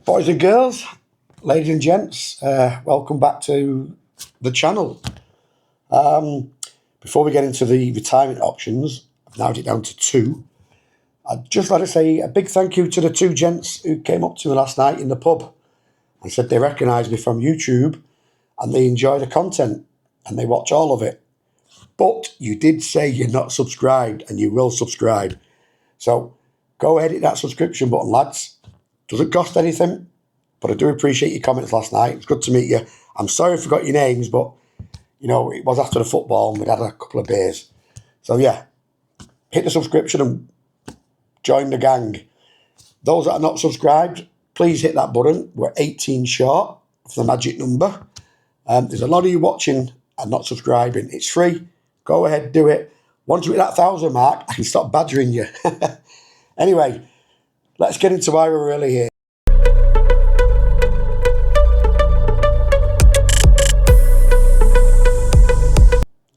Boys and girls, ladies and gents, welcome back to the channel. Before we get into the retirement options, I've narrowed it down to two. I'd just like to say a big thank you to the two gents who came up to me last night in the pub and said they recognise me from YouTube and they enjoy the content and they watch all of it. But you did say you're not subscribed and you will subscribe. So go ahead, hit that subscription button, lads. Doesn't cost anything, but I do appreciate your comments last night. It's good to meet you. I'm sorry I forgot your names, but, you know, it was after the football and we'd had a couple of beers. So, yeah, hit the subscription and join the gang. Those that are not subscribed, please hit that button. We're 18 short of the magic number. There's a lot of you watching and not subscribing. It's free. Go ahead, do it. Once you hit that 1,000 mark, I can stop badgering you. Anyway, let's get into why we're really here.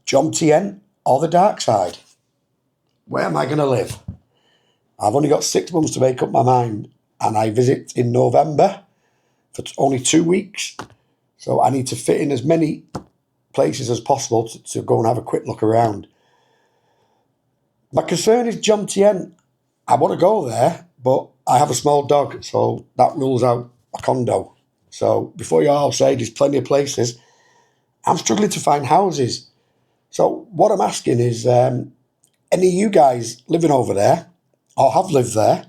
Jomtien or the Darkside? Where am I going to live? I've only got 6 months to make up my mind, and I visit in November for only 2 weeks. So I need to fit in as many places as possible to go and have a quick look around. My concern is Jomtien. I want to go there, but I have a small dog, so that rules out a condo. So before you all say there's plenty of places, I'm struggling to find houses. So what I'm asking is, any of you guys living over there or have lived there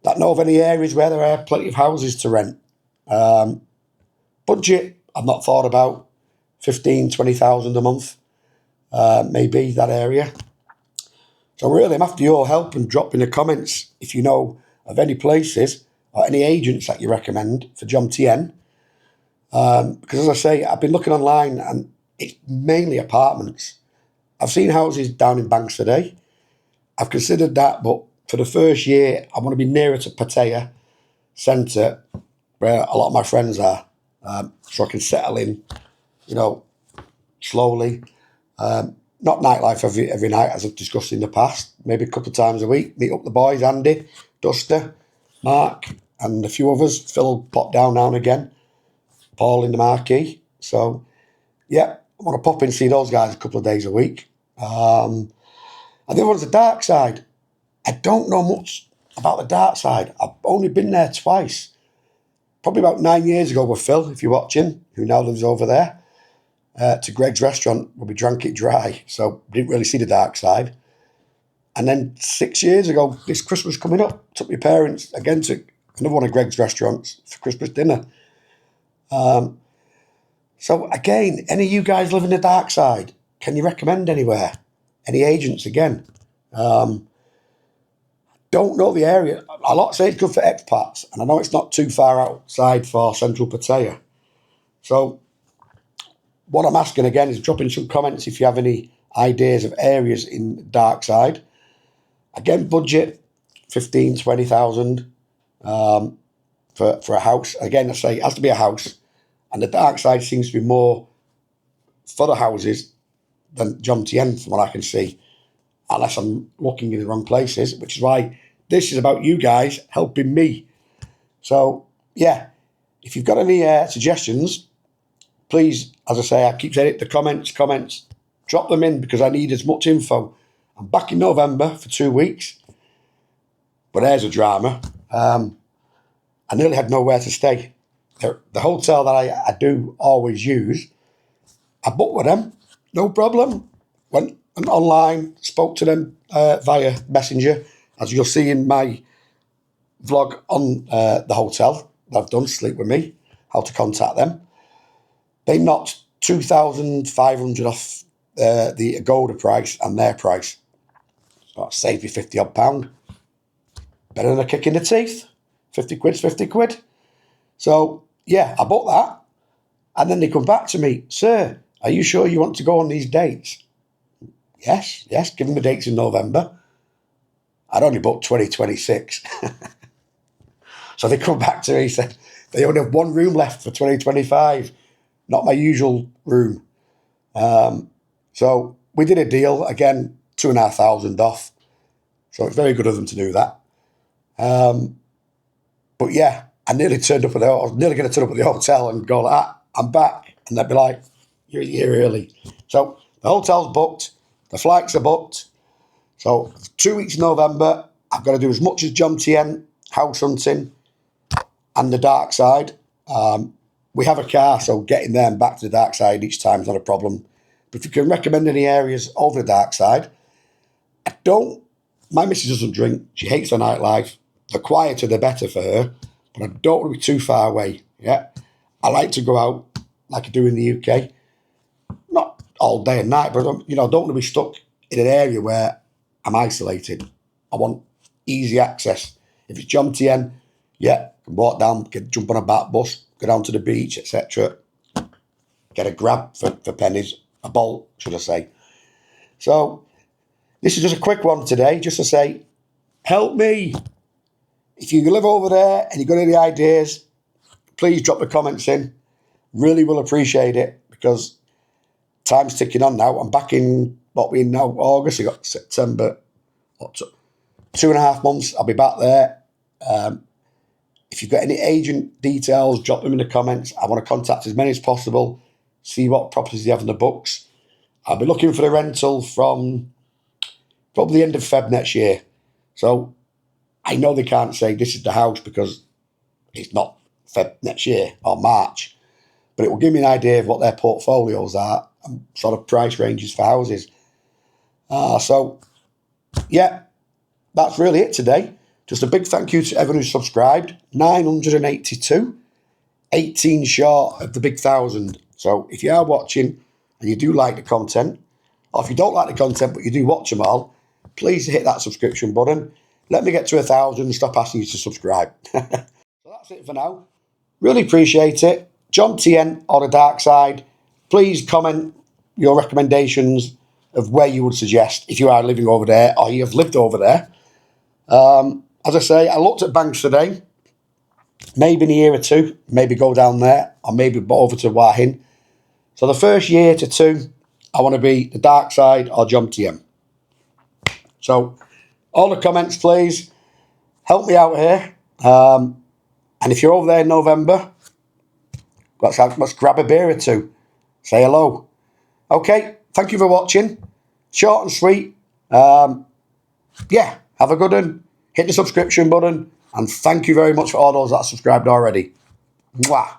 that know of any areas where there are plenty of houses to rent? Budget, I've not thought about. 15,000, 20,000 a month, maybe that area. So really, I'm after your help and drop in the comments if you know of any places or any agents that you recommend for Jomtien. Because as I say, I've been looking online and it's mainly apartments. I've seen houses down in Bangkok. I've considered that, but for the first year, I want to be nearer to Pattaya centre, where a lot of my friends are, so I can settle in, you know, slowly. Not nightlife every night, as I've discussed in the past. Maybe a couple of times a week. Meet up the boys, Andy, Duster, Mark, and a few others. Phil pop down now and again. Paul in the marquee. So, yeah, I want to pop in and see those guys a couple of days a week. And the other one's the Darkside. I don't know much about the Darkside. I've only been there twice. Probably about 9 years ago with Phil, if you're watching, who now lives over there. To Greg's restaurant where we drank it dry, so we didn't really see the Darkside. And then 6 years ago, this Christmas coming up, took my parents again to another one of Greg's restaurants for Christmas dinner. So again, any of you guys live in the Darkside, can you recommend anywhere? Any agents again? Don't know the area. A lot say it's good for expats, and I know it's not too far outside for central Pattaya. So what I'm asking again is drop in some comments if you have any ideas of areas in Darkside. Again, budget 15,000, 20,000 for a house. Again, I say it has to be a house, and the Darkside seems to be more for the houses than Jomtien from what I can see, unless I'm looking in the wrong places, which is why this is about you guys helping me. So yeah, if you've got any suggestions, please, as I say, I keep saying it, the comments, drop them in because I need as much info. I'm back in November for 2 weeks, but there's a drama. I nearly had nowhere to stay. The hotel that I do always use, I booked with them, no problem. Went online, spoke to them via Messenger, as you'll see in my vlog on the hotel that I've done, Sleep With Me, how to contact them. They knocked 2,500 off the Agoda price and their price. So that saved me 50 odd pound. Better than a kick in the teeth. 50 quid's 50 quid. So, yeah, I bought that. And then they come back to me, sir, are you sure you want to go on these dates? Yes, give them the dates in November. I'd only booked 2026. So they come back to me and said, they only have one room left for 2025. Not my usual room. So we did a deal, again, 2,500 off. So it's very good of them to do that. But yeah, I nearly turned up at I was nearly going to turn up at the hotel and go like that. I'm back. And they'd be like, you're a year early. So the hotel's booked. The flights are booked. So 2 weeks in November, I've got to do as much as Jomtien, house hunting, and the Darkside. We have a car, so getting there and back to the Darkside each time is not a problem. But if you can recommend any areas over the Darkside, my missus doesn't drink. She hates the nightlife. The quieter, the better for her. But I don't want to be too far away. Yeah, I like to go out like I do in the UK. Not all day and night, but I don't want to be stuck in an area where I'm isolated. I want easy access. If it's Jomtien, yeah, can walk down, jump on a back bus, go down to the beach, etc. Get a grab for pennies, a bolt, should I say. So this is just a quick one today, just to say, help me. If you live over there and you've got any ideas, please drop the comments in. Really will appreciate it, because time's ticking on now. I'm back in, what we in now, August, I got September, 2.5 months, I'll be back there. If you've got any agent details, drop them in the comments. I want to contact as many as possible, see what properties they have in the books. I'll be looking for the rental from probably the end of Feb next year. So I know they can't say this is the house because it's not Feb next year or March, but it will give me an idea of what their portfolios are and sort of price ranges for houses. So, yeah, that's really it today. Just a big thank you to everyone who subscribed. 982, 18 short of the big 1,000. So if you are watching and you do like the content, or if you don't like the content but you do watch them all, please hit that subscription button. Let me get to 1,000 and stop asking you to subscribe. So that's it for now. Really appreciate it. Jomtien or the Darkside, please comment your recommendations of where you would suggest if you are living over there or you have lived over there. As I say, I looked at banks today. Maybe in a year or two, maybe go down there or maybe over to Wahin. So the first year to two, I want to be the Darkside or Jomtien. So all the comments, please. Help me out here. And if you're over there in November, let's grab a beer or two. Say hello. Okay, thank you for watching. Short and sweet. Yeah, have a good one. Hit the subscription button. And thank you very much for all those that have subscribed already. Mwah.